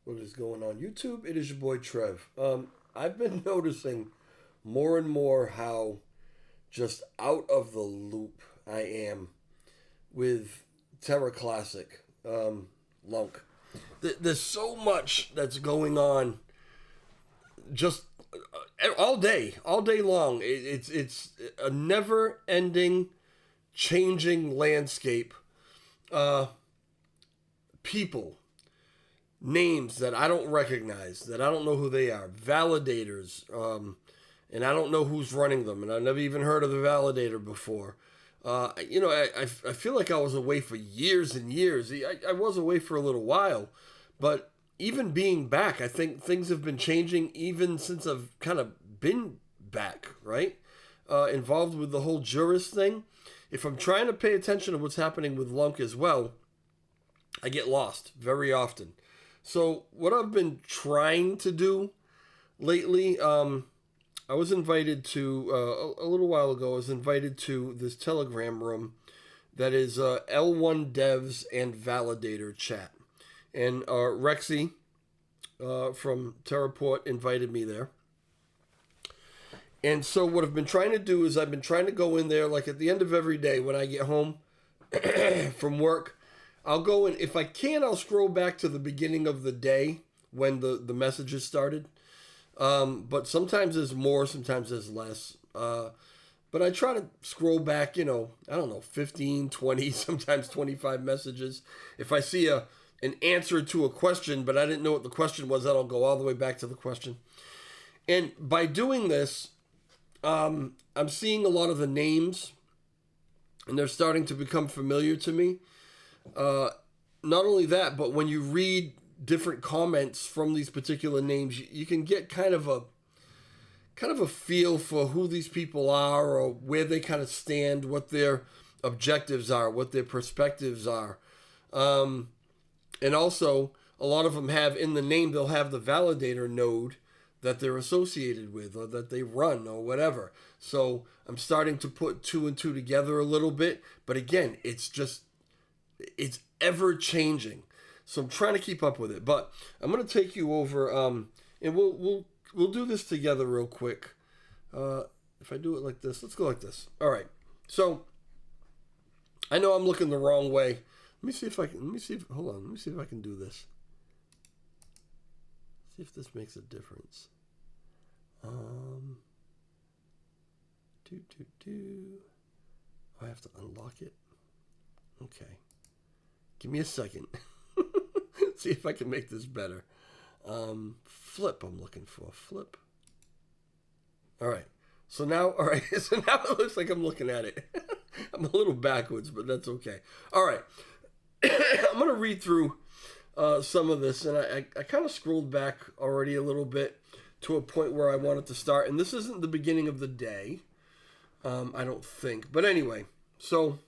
What is going on YouTube? It is your boy Trev. I've been noticing more and more how just out of the loop I am with Terra Classic Lunk. There's so much that's going on just all day long. It's a never-ending, changing landscape. People, names that I don't recognize, that I don't know who they are, validators, and I don't know who's running them, and I've never even heard of the validator before. I feel like I was away for years and years. I was away for a little while, but even being back, I think things have been changing even since I've kind of been back, right? Involved with the whole jurist thing. If I'm trying to pay attention to what's happening with Lunk as well, I get lost very often. So what I've been trying to do lately, I was invited to, a little while ago, I was invited to this Telegram room that is L1 Devs and Validator chat. And Rexy from Terraport invited me there. And so what I've been trying to do is I've been trying to go in there, like at the end of every day when I get home from work, I'll go and if I can, I'll scroll back to the beginning of the day when the messages started. But sometimes there's more, sometimes there's less. But I try to scroll back, I don't know, 15, 20, sometimes 25 messages. If I see an answer to a question, but I didn't know what the question was, then I'll go all the way back to the question. And by doing this, I'm seeing a lot of the names, and they're starting to become familiar to me. Not only that, but when you read different comments from these particular names, you can get kind of a feel for who these people are or where they kind of stand, what their objectives are, what their perspectives are. And also, a lot of them have in the name, they'll have the validator node that they're associated with or that they run or whatever. So I'm starting to put two and two together a little bit. But again, it's ever changing. So I'm trying to keep up with it. But I'm going to take you over, and we'll do this together real quick. If I do it like this, let's go like this. All right. So I know I'm looking the wrong way. Let me see if I can do this. See if this makes a difference. I have to unlock it. Okay. Give me a second. See if I can make this better. Flip, I'm looking for. Flip. All right. So now it looks like I'm looking at it. I'm a little backwards, but that's okay. All right. I'm going to read through some of this, and I kind of scrolled back already a little bit to a point where I wanted to start. And this isn't the beginning of the day, I don't think. But anyway, so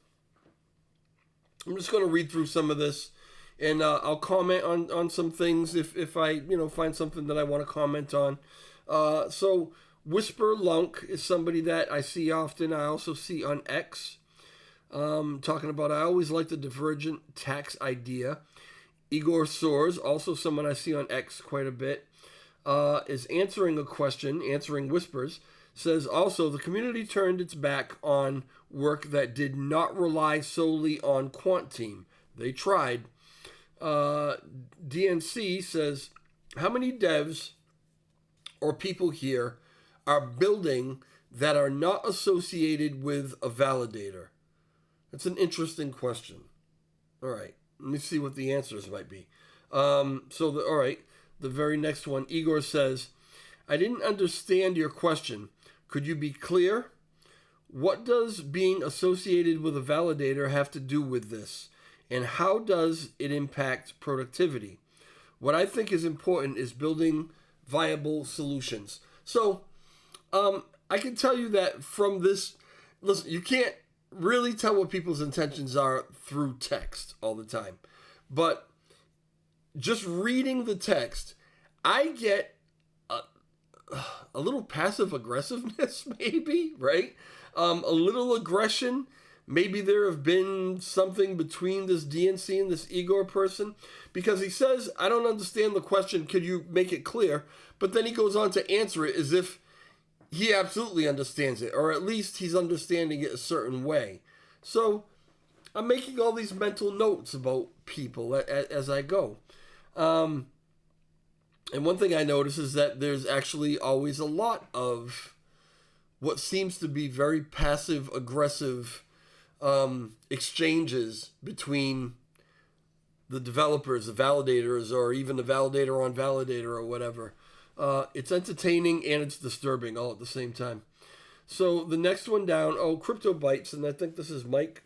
I'm just going to read through some of this, and I'll comment on some things if I find something that I want to comment on. So Whisper Lunk is somebody that I see often. I also see on X talking about I always like the divergent tax idea. Igor Soares, also someone I see on X quite a bit, is answering a question, answering whispers, says also the community turned its back on work that did not rely solely on Quant Team. They tried. DNC says, how many devs or people here are building that are not associated with a validator? That's an interesting question. All right. Let me see what the answers might be. The very next one, Igor says, I didn't understand your question. Could you be clear? What does being associated with a validator have to do with this? And how does it impact productivity? What I think is important is building viable solutions. So, I can tell you that from this, listen, you can't really tell what people's intentions are through text all the time. But just reading the text, I get a little passive aggressiveness, maybe, right? A little aggression, maybe there have been something between this DNC and this Igor person, because he says, I don't understand the question, could you make it clear? But then he goes on to answer it as if he absolutely understands it, or at least he's understanding it a certain way. So I'm making all these mental notes about people as I go. And one thing I notice is that there's actually always a lot of what seems to be very passive-aggressive exchanges between the developers, the validators, or even the validator on validator or whatever. It's entertaining and it's disturbing all at the same time. So the next one down, Crypto Bytes, and I think this is Mike.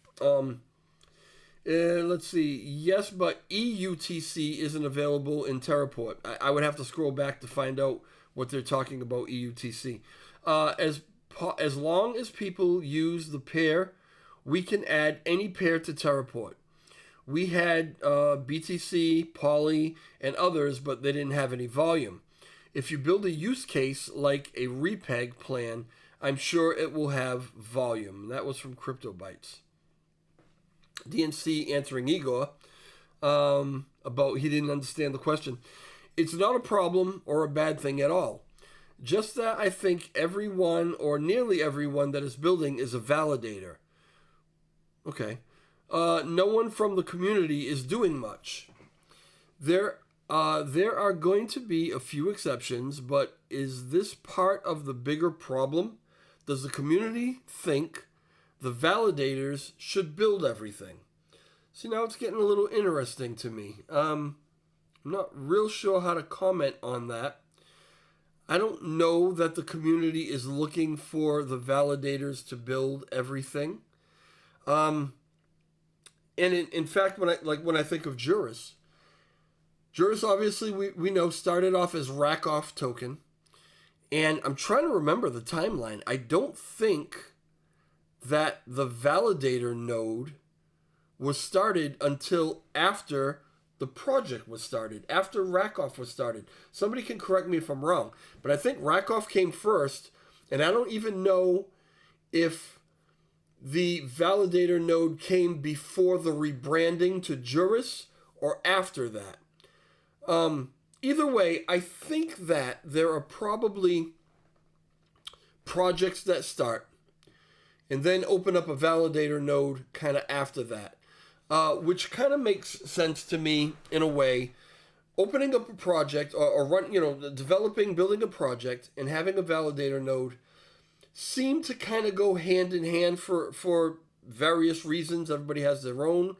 Let's see. Yes, but EUTC isn't available in Terraport. I would have to scroll back to find out what they're talking about EUTC. As long as people use the pair, we can add any pair to Terraport. We had BTC, Poly, and others, but they didn't have any volume. If you build a use case like a repeg plan, I'm sure it will have volume. That was from Crypto Bytes. DNC answering Igor about he didn't understand the question. It's not a problem or a bad thing at all. Just that I think everyone or nearly everyone that is building is a validator. Okay. No one from the community is doing much. There are going to be a few exceptions, but is this part of the bigger problem? Does the community think the validators should build everything? See, now it's getting a little interesting to me. I'm not real sure how to comment on that. I don't know that the community is looking for the validators to build everything. And in fact, when I think of Juris obviously we know started off as rack-off token, and I'm trying to remember the timeline. I don't think that the validator node was started until after the project was started, after Rackoff was started. Somebody can correct me if I'm wrong, but I think Rackoff came first, and I don't even know if the validator node came before the rebranding to Juris or after that. Either way, I think that there are probably projects that start and then open up a validator node kind of after that, which kind of makes sense to me in a way. Opening up a project or building a project and having a validator node seem to kind of go hand in hand for various reasons. Everybody has their own.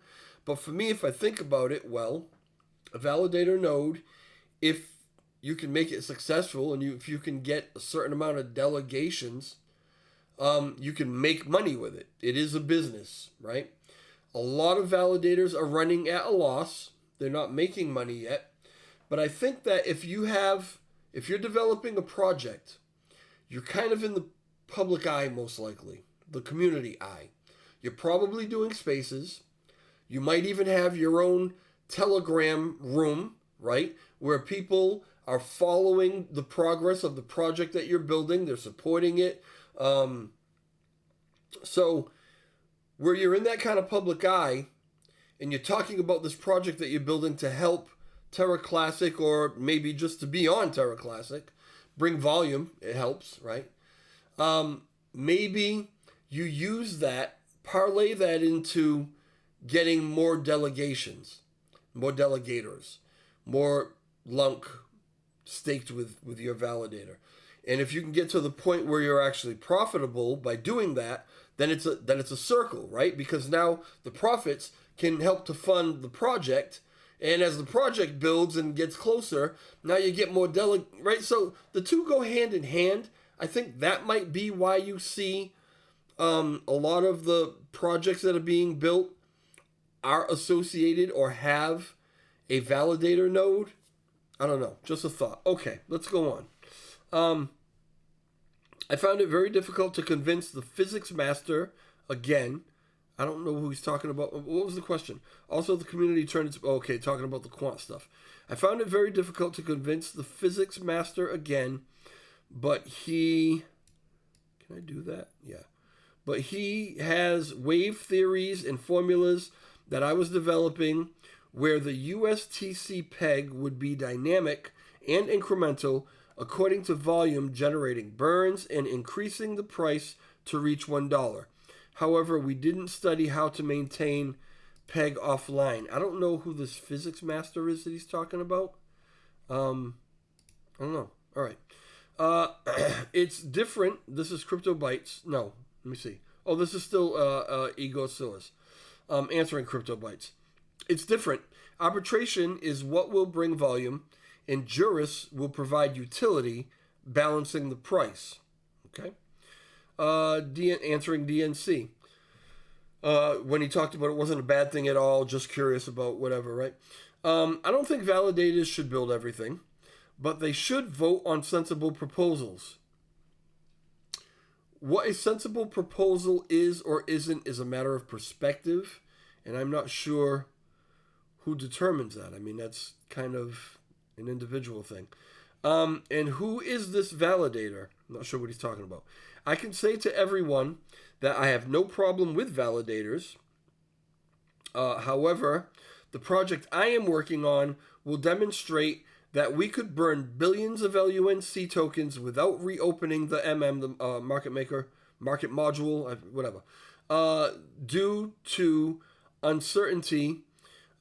But for me, if I think about it, well, a validator node, if you can make it successful and if you can get a certain amount of delegations, you can make money with it. It is a business, right? A lot of validators are running at a loss. They're not making money yet. But I think that if you're developing a project, you're kind of in the public eye, most likely, the community eye. You're probably doing spaces. You might even have your own Telegram room, right? Where people are following the progress of the project that you're building. They're supporting it. So where you're in that kind of public eye and you're talking about this project that you're building to help Terra Classic, or maybe just to be on Terra Classic, bring volume, it helps, right? Maybe you use that, parlay that into getting more delegations, more delegators, more lunk staked with your validator. And if you can get to the point where you're actually profitable by doing that, then it's a circle, right? Because now the profits can help to fund the project, and as the project builds and gets closer, now you get more right? So the two go hand in hand. I think that might be why you see a lot of the projects that are being built are associated or have a validator node. I don't know, just a thought. Okay, let's go on. I found it very difficult to convince the physics master, again, I don't know who he's talking about. What was the question? Also, the community turned its... Okay, talking about the quant stuff. I found it very difficult to convince the physics master again, but he... Can I do that? Yeah. but he has wave theories and formulas that I was developing where the USTC peg would be dynamic and incremental according to volume, generating burns and increasing the price to reach $1. However, we didn't study how to maintain peg offline. I don't know who this physics master is that he's talking about. I don't know. All right. It's different. This is Crypto Bytes. No, let me see. Oh, this is still Ego Silas answering Crypto Bytes. It's different. Arbitration is what will bring volume, and Juris will provide utility, balancing the price. Okay. Answering DNC. When he talked about it wasn't a bad thing at all, just curious about whatever, right? I don't think validators should build everything, but they should vote on sensible proposals. What a sensible proposal is or isn't is a matter of perspective, and I'm not sure who determines that. I mean, that's kind of an individual thing. And who is this validator? I'm not sure what he's talking about. I can say to everyone that I have no problem with validators. However, the project I am working on will demonstrate that we could burn billions of LUNC tokens without reopening the the market maker, market module, whatever. Due to uncertainty,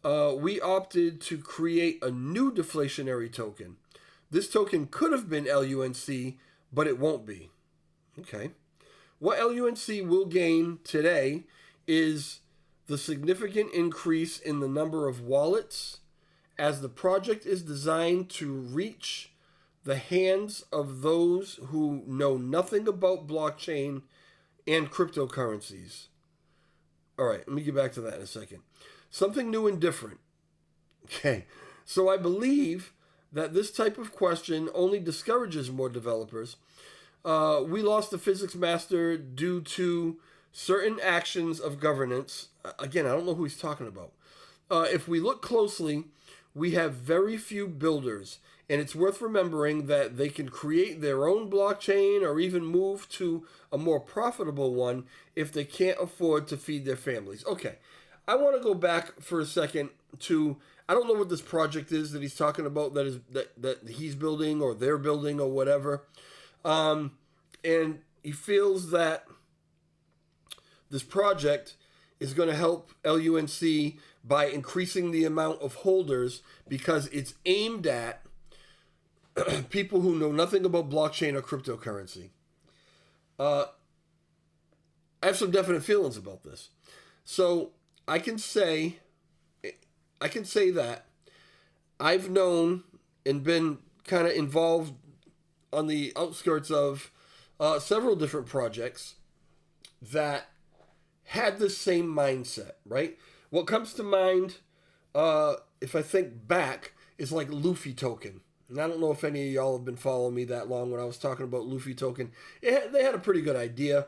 we opted to create a new deflationary token. This token could have been LUNC, but it won't be. Okay. What LUNC will gain today is the significant increase in the number of wallets, as the project is designed to reach the hands of those who know nothing about blockchain and cryptocurrencies. All right, let me get back to that in a second. Something new and different. Okay, so I believe that this type of question only discourages more developers. We lost the physics master due to certain actions of governance. Again, I don't know who he's talking about. If we look closely, we have very few builders, and it's worth remembering that they can create their own blockchain or even move to a more profitable one if they can't afford to feed their families. Okay, I want to go back for a second to, I don't know what this project is that he's talking about that he's building or they're building or whatever. And he feels that this project is going to help LUNC by increasing the amount of holders because it's aimed at people who know nothing about blockchain or cryptocurrency. I have some definite feelings about this. So I can say that I've known and been kind of involved on the outskirts of several different projects that had the same mindset, right? What comes to mind, if I think back, is like Luffy token. And I don't know if any of y'all have been following me that long when I was talking about Luffy token. They had a pretty good idea.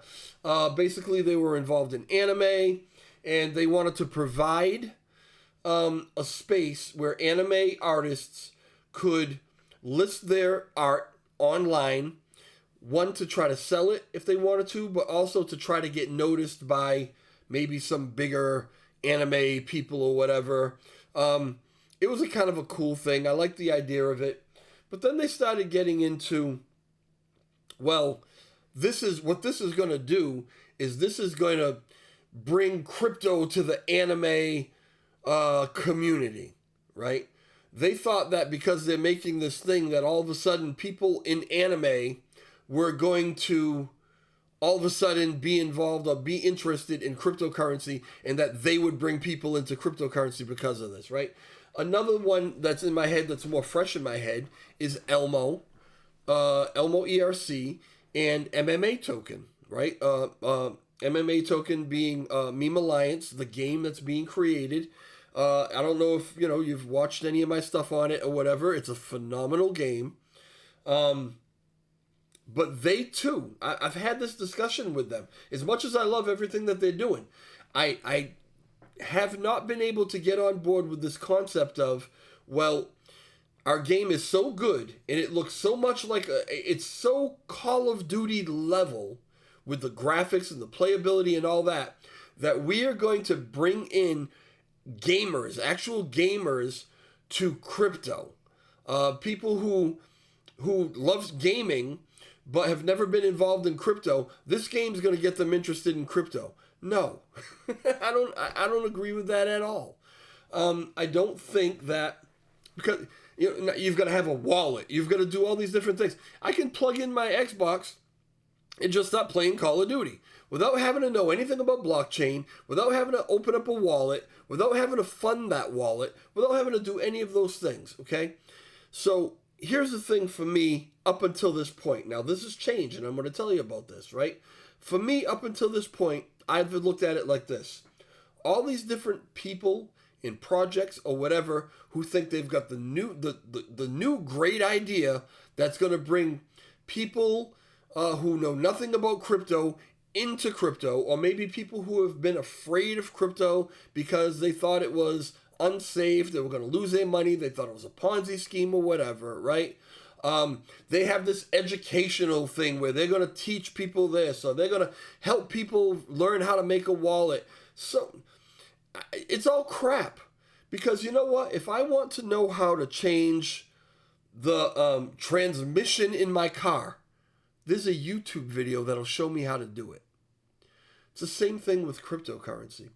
Basically, they were involved in anime, and they wanted to provide a space where anime artists could list their art online, one, to try to sell it if they wanted to, but also to try to get noticed by maybe some bigger anime people or whatever. It was a kind of a cool thing. I liked the idea of it. But then they started getting into, well, this is going to do is this is going to bring crypto to the anime community, right? They thought that because they're making this thing that all of a sudden people in anime were going to all of a sudden be involved or be interested in cryptocurrency, and that they would bring people into cryptocurrency because of this, right? Another one that's in my head, that's more fresh in my head, is Elmo, Elmo ERC, and MMA token, right? MMA token being Meme Alliance, the game that's being created. I don't know if you've watched any of my stuff on it or whatever. It's a phenomenal game. But they too, I've had this discussion with them. As much as I love everything that they're doing, I have not been able to get on board with this concept of, well, our game is so good and it looks so much like it's so Call of Duty level with the graphics and the playability and all that, that we are going to bring in gamers, actual gamers, to crypto. People who loves gaming but have never been involved in crypto. This game's going to get them interested in crypto. No, I don't agree with that at all. I don't think that, because you've got to have a wallet. You've got to do all these different things. I can plug in my Xbox and just start playing Call of Duty without having to know anything about blockchain, without having to open up a wallet, without having to fund that wallet, without having to do any of those things, okay? So here's the thing for me up until this point. Now, this has changed, and I'm going to tell you about this, right? For me, up until this point, I've looked at it like this. All these different people in projects or whatever who think they've got the new great idea that's going to bring people who know nothing about crypto into crypto, or maybe people who have been afraid of crypto because they thought it was unsafe, they were going to lose their money, they thought it was a Ponzi scheme or whatever, right? They have this educational thing where they're going to teach people this, or they're going to help people learn how to make a wallet. So it's all crap, because you know what? If I want to know how to change the transmission in my car, there's a YouTube video that'll show me how to do it. It's the same thing with cryptocurrency.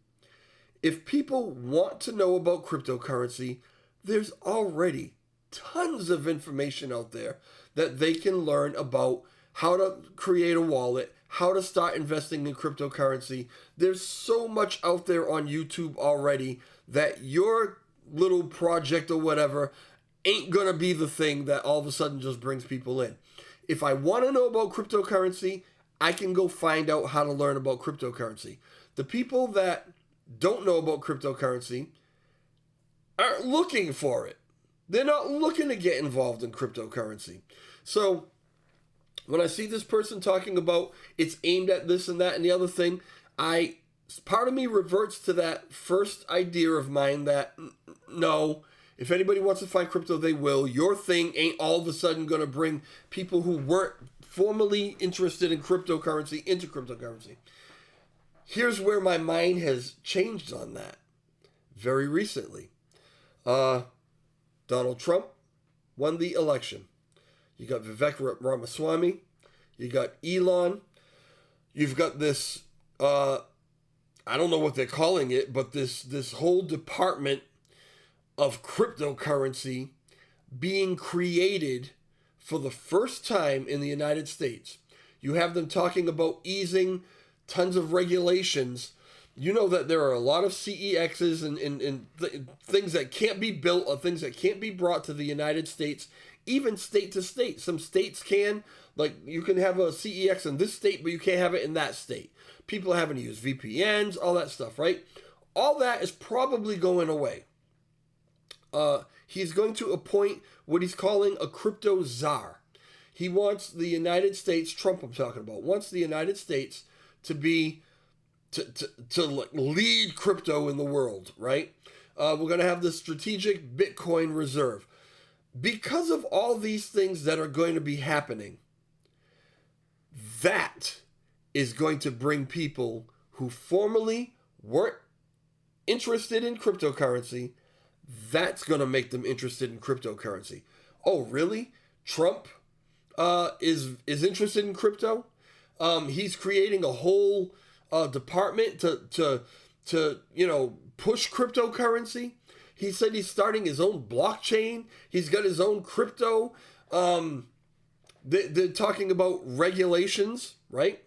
If people want to know about cryptocurrency, there's already tons of information out there that they can learn about how to create a wallet, how to start investing in cryptocurrency. There's so much out there on YouTube already that your little project or whatever ain't gonna be the thing that all of a sudden just brings people in. If I want to know about cryptocurrency, I can go find out how to learn about cryptocurrency. The people that don't know about cryptocurrency aren't looking for it. They're not looking to get involved in cryptocurrency. So when I see this person talking about it's aimed at this and that and the other thing, part of me reverts to that first idea of mine that no, if anybody wants to find crypto, they will. Your thing ain't all of a sudden going to bring people who weren't formerly interested in cryptocurrency into cryptocurrency. Here's where my mind has changed on that very recently. Donald Trump won the election. You got Vivek Ramaswamy. You got Elon. You've got this, I don't know what they're calling it, but this whole department of cryptocurrency being created for the first time in the United States. You have them talking about easing tons of regulations. You know that there are a lot of CEXs and things that can't be built or things that can't be brought to the United States, even state to state. Some states can, like you can have a CEX in this state, but you can't have it in that state. People are having to use VPNs, all that stuff, right? All that is probably going away. He's going to appoint what he's calling a crypto czar. He wants the United States, Trump I'm talking about, wants the United States to be, to lead crypto in the world, right? We're going to have the strategic Bitcoin reserve. Because of all these things that are going to be happening, that is going to bring people who formerly weren't interested in cryptocurrency. That's going to make them interested in cryptocurrency. Oh, really? Trump is interested in crypto? He's creating a whole department to push cryptocurrency. He said he's starting his own blockchain. He's got his own crypto. They're talking about regulations, right?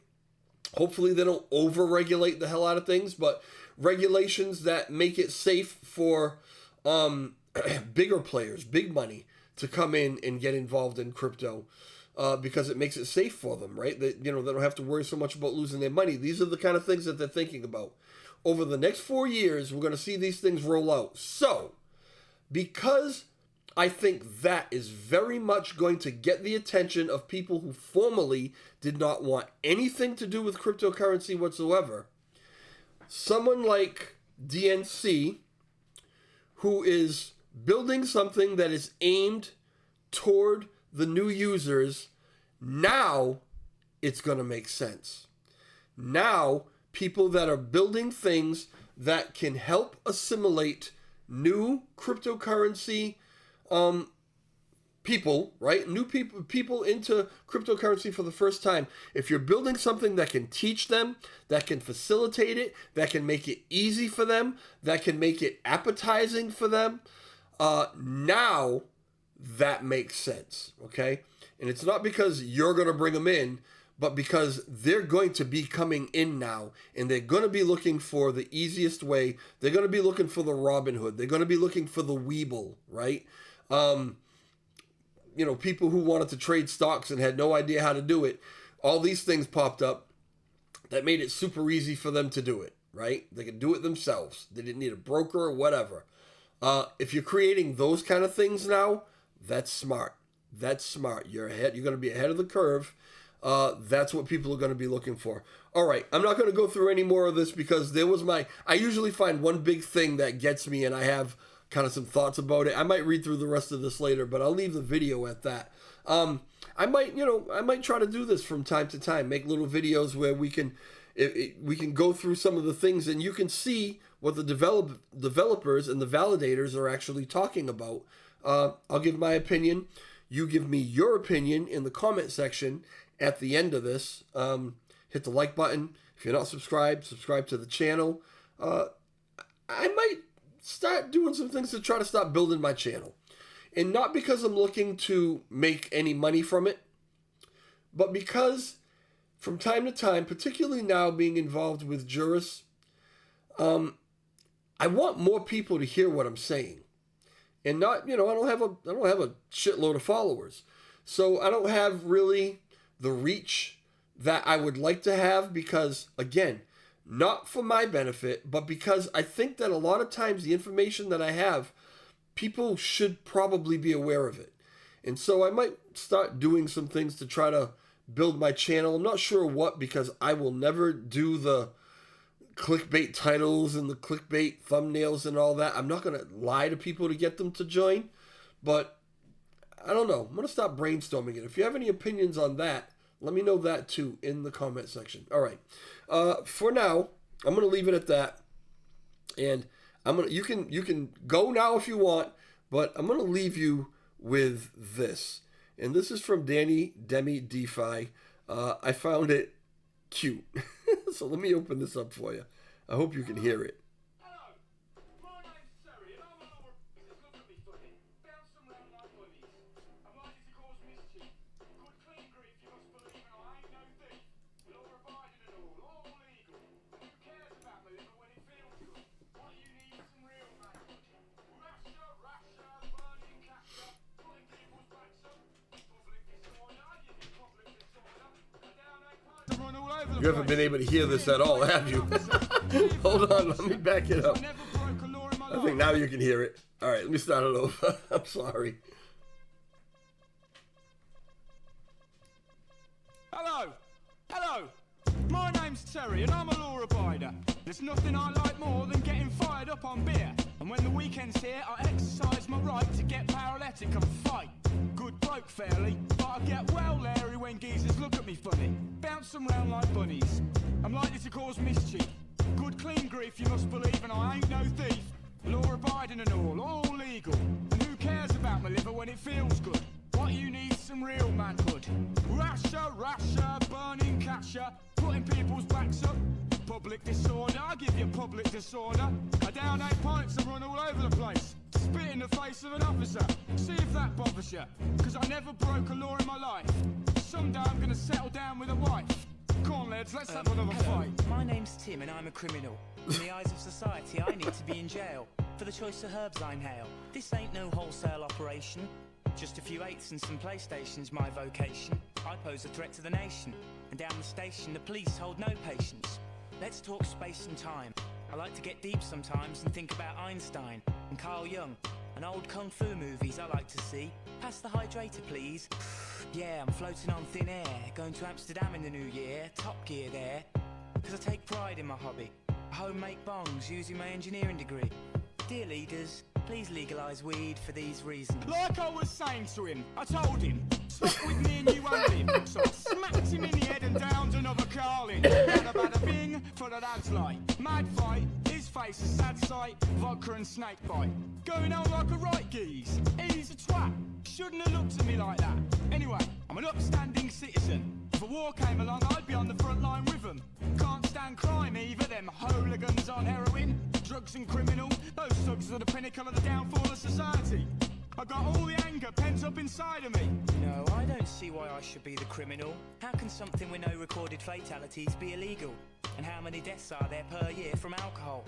Hopefully they don't over-regulate the hell out of things, but regulations that make it safe for bigger players, big money, to come in and get involved in crypto because it makes it safe for them, right? They don't have to worry so much about losing their money. These are the kind of things that they're thinking about. Over the next 4 years, we're going to see these things roll out. So, because I think that is very much going to get the attention of people who formerly did not want anything to do with cryptocurrency whatsoever, someone like DNC, who is building something that is aimed toward the new users, now it's going to make sense. Now, people that are building things that can help assimilate new cryptocurrency people, right? New people into cryptocurrency for the first time. If you're building something that can teach them, that can facilitate it, that can make it easy for them, that can make it appetizing for them, now that makes sense, okay? And it's not because you're going to bring them in, but because they're going to be coming in now, and they're going to be looking for the easiest way. They're going to be looking for the Robin Hood. They're going to be looking for the Weeble, right? You know, people who wanted to trade stocks and had no idea how to do it. All these things popped up that made it super easy for them to do it, right? They could do it themselves. They didn't need a broker or whatever. If you're creating those kind of things now, that's smart. That's smart. You're ahead. You're going to be ahead of the curve. That's what people are going to be looking for. All right, I'm not going to go through any more of this because I usually find one big thing that gets me, and I have kind of some thoughts about it. I might read through the rest of this later, but I'll leave the video at that. I might try to do this from time to time, make little videos where we can go through some of the things, and you can see what the developers and the validators are actually talking about. I'll give my opinion. You give me your opinion in the comment section at the end of this. Hit the like button. If you're not subscribed, subscribe to the channel. I might start doing some things to try to stop building my channel. And not because I'm looking to make any money from it, but because from time to time, particularly now being involved with Juris, I want more people to hear what I'm saying. And not, I don't have a shitload of followers. So I don't have really the reach that I would like to have because, again, not for my benefit, but because I think that a lot of times the information that I have, people should probably be aware of it. And so I might start doing some things to try to build my channel. I'm not sure what, because I will never do the clickbait titles and the clickbait thumbnails and all that. I'm not going to lie to people to get them to join, but I don't know. I'm going to stop brainstorming it. If you have any opinions on that, let me know that too in the comment section. All right. For now, I'm going to leave it at that. And you can go now if you want, but I'm going to leave you with this. And this is from Danny Demi DeFi. I found it cute. So let me open this up for you. I hope you can hear it. Hello, my name's Terry, and I'm an look at me funny. Bounce around like bunnies. I'm likely to cause mischief. Good clean grief, you must believe, and I ain't no thief. Law abiding and all legal. Who cares about me even when it feels good? What you need is some real manhood. Rasher, burning catcher, putting people's backs up. Public disorder, I give you public disorder. And down they punch to run all over the place. You haven't been able to hear this at all, have you? Hold on, let me back it up. I think now you can hear it. All right, let me start it over. I'm sorry. Hello. My name's Terry, and I'm a law abider. There's nothing I like more than getting fired up on beer. And when the weekend's here, I exercise my right to get paralytic and fight. Good bloke, fairly, but I get well leery when geezers look at me funny. Bounce them round like bunnies. I'm likely to cause mischief. Good clean grief, you must believe, and I ain't no thief. Law abiding and all legal. And who cares about my liver when it feels good? What you need is some real manhood. Rasher, burning catcher, putting people's backs up. Public disorder, I give you public disorder. I down 8 pints and run all over the place. Spit in the face of an officer, see if that bothers you. Cause I never broke a law in my life. Someday I'm gonna settle down with a wife. Come on lads, let's have another fight. My name's Tim and I'm a criminal. In the eyes of society I need to be in jail for the choice of herbs I inhale. This ain't no wholesale operation. Just a few eighths and some PlayStation's my vocation. I pose a threat to the nation, and down the station the police hold no patience. Let's talk space and time. I like to get deep sometimes and think about Einstein and Carl Jung and old kung fu movies I like to see. Pass the hydrator please. Yeah, I'm floating on thin air, going to Amsterdam in the new year, Top Gear there. Cause I take pride in my hobby. I home make bongs using my engineering degree. Dear leaders, Please legalise weed for these reasons. Like I was saying to him, I told him, stop with me and you own him. So I smacked him in the head and downed another Carlin. Bada bada bing, for the lads like. Mad fight, his face a sad sight, vodka and snake bite. Going on like a right geese, he's a twat. Shouldn't have looked at me like that. Anyway, I'm an upstanding citizen. If a war came along, I'd be on the front line with them. Can't stand crime either, them hooligans on heroin. Drugs and criminal, those thugs are the pinnacle of the downfall of society. I got all the anger pent up inside of me. No, I don't see why I should be the criminal. How can something with no recorded fatalities be illegal? And how many deaths are there per year from alcohol?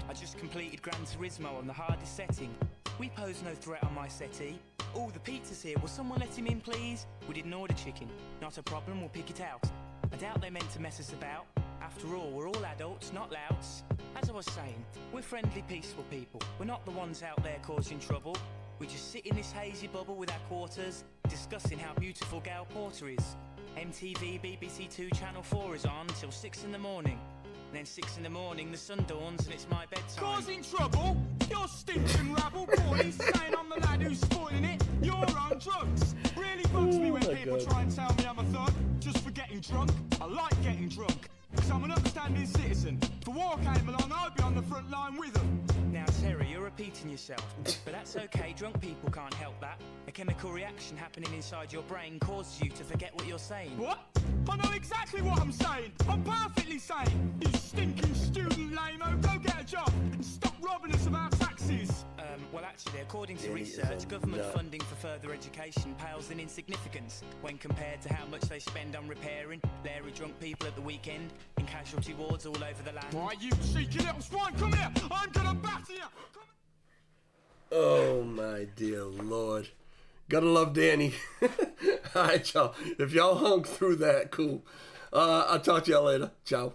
I just completed Gran Turismo on the hardest setting. We pose no threat on my settee. Oh, the pizza's here. Will someone let him in, please? We didn't order chicken. Not a problem, we'll pick it out. I doubt they meant to mess us about. After all, we're all adults, not louts. As I was saying, we're friendly, peaceful people. We're not the ones out there causing trouble. We just sit in this hazy bubble with our quarters, discussing how beautiful Gal Porter is. MTV, BBC Two, Channel 4 is on till 6 in the morning. And then 6 in the morning, the sun dawns and it's my bedtime. Causing trouble? You're stinking rabble, boys. Saying I'm the lad who's spoiling it. You're on drugs. Really bugs me when people try and tell me I'm a thug just for getting drunk. I like getting drunk, because I'm an upstanding citizen. If a war came along, I'd be on the front line with them. Now, Terry, you're repeating yourself. But that's okay, drunk people can't help that. A chemical reaction happening inside your brain causes you to forget what you're saying. What? I know exactly what I'm saying. I'm perfectly sane. You stinking student lame-o, go get a job and stop robbing us of our taxes. Well, actually, according to research, government funding for further education pales in insignificance when compared to how much they spend on repairing leery drunk people at the weekend in casualty wards all over the land. Why, you cheeky little swine, come here! I'm gonna batter you! Oh, my dear Lord. Gotta love Danny. All right, y'all. If y'all hung through that, cool. I'll talk to y'all later. Ciao.